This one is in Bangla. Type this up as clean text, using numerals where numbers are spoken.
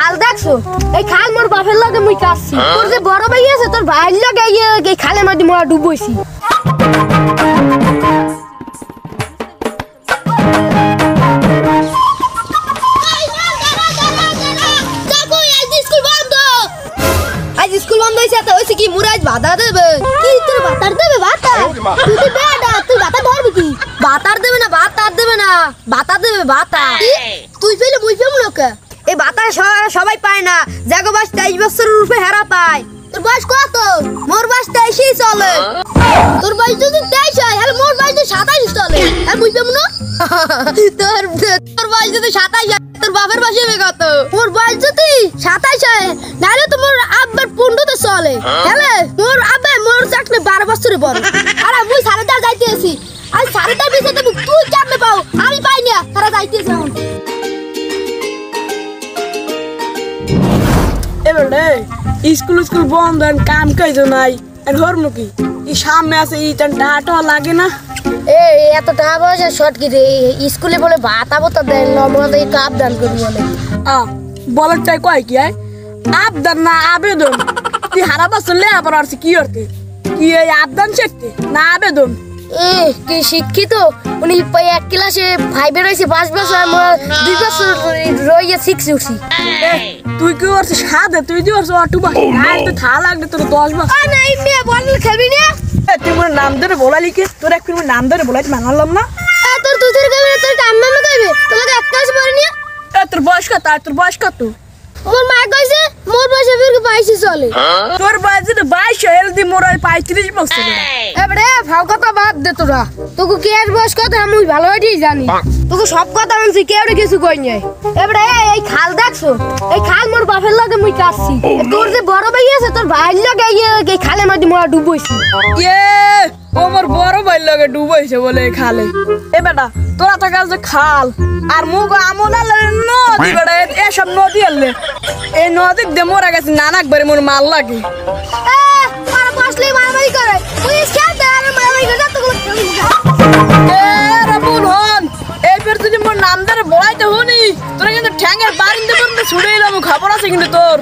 খাল দেখছো এই খাল মোর বাপের লগে মুই কাটছি তোর যে বড় ভাই আছে তোর ভাইর লগে এই খালের মধ্যে মোরা ডুবইছি স্কুল বন্ধ হইছে তো হইছে কি মুরাজ বাধা দেবে কি তোর বাতার দেবে বাতা তুই তো বেডা তুই বাতা ধরবি কি বাতার দেবে না বাতার দেবে না বাতা দেবে বাতা তুই ফেলে মুই ফেমু লোকে এই বাতা সবাই পায় না জাগো বয়স 23 বছরের উপরে হেরা পায় তোর বয়স কত মোর বয়স 23ই চলে তোর বয়স যদি 23 হয় তাহলে মোর বয়স 27 চলে আর মুই ফেমু না তোর বয়স যদি 27 হয় তোর বাপের বয়স হবে কত মোর বয়স যদি 27 হয় নালে তো মোর আব্বার 15 তে চলে হ্যালো মোর আব্বা মোর চাকনে 12 বছরের বড় আরে মুই সাড়ে 4 যাইতেছি আর সাড়ে 4 বিছে তুমি তুই কেমনে পাও আমি পাই না তারা যাইতেছি এখন এবারে স্কুল বন্ধ কাম কাজ নাই আর হরমুখী এই সামনে আছে এই টাটা লাগে না এত টাকা পয়সা শর্ট কি রে স্কুলে বলে ভাত আবতা দেন নমতে কাপ দান করি বলে বলার চাই কয় কি আবদান না আবেদন তুই হারা বছর লে আবার আর কি করতে কি এই আবদান শিখতে না আবেদন কি শিক্ষিত উনি এক ক্লাসে 5 এ রইছে 5 বছর আর 2 বছর রইয়া 6 উঠছি তুই কি করছিস সাদে তুই দি করছিস অটু বাস আর তো থা লাগবে তোর 10 বছর না এই মেয়ে বল খেলবি না তুই মোর নাম ধরে বলালি কি তোর এক মিনিট নাম ধরে বলাই মানলাম না তোর তুই ধরে কইবে তোর কাম মামা কইবে তোর লাগে এক ক্লাস পড়ে নিয়া তোর বয়স কত মোর মা কইছে মোর বয়স ফির 22 চলে তোর বয়স যদি 22 হল দি মোর 35 বছর এবারে ফাও কথা বাদ দে তোরা তোকে কি এর বয়স কত আমি ভালোই জানি তোকে সব কথা আমি কেউ কিছু কই নাই এবারে এই খাল দেখছো এই খাল মোর বাপের লগে মুই কাটছি তোর যে বড় ভাই আছে তোর ভাইর লগে এই খালের মধ্যে মোরা ডুবইছি ও মোর বড় ভাই লগে ডুবইছে বলে খালে এ বেটা তোরা তো কাজ খাল আর মুগ আমলা নদী বেটা এসব নদী হলে এই নদী দে মোরা গেছে নানাকবারে মোর মাল লাগে আর বসলে মারামারি করে তুই খেলতে আর মারামারি করে তো রাবুল হন এই ফের তুই মোর নাম ধরে বলাইতে হনি তোরা কিন্তু ঠ্যাঙ্গের বারিন্দে বন্ধে ছুড়ে এলাম খবর আছে কিন্তু তোর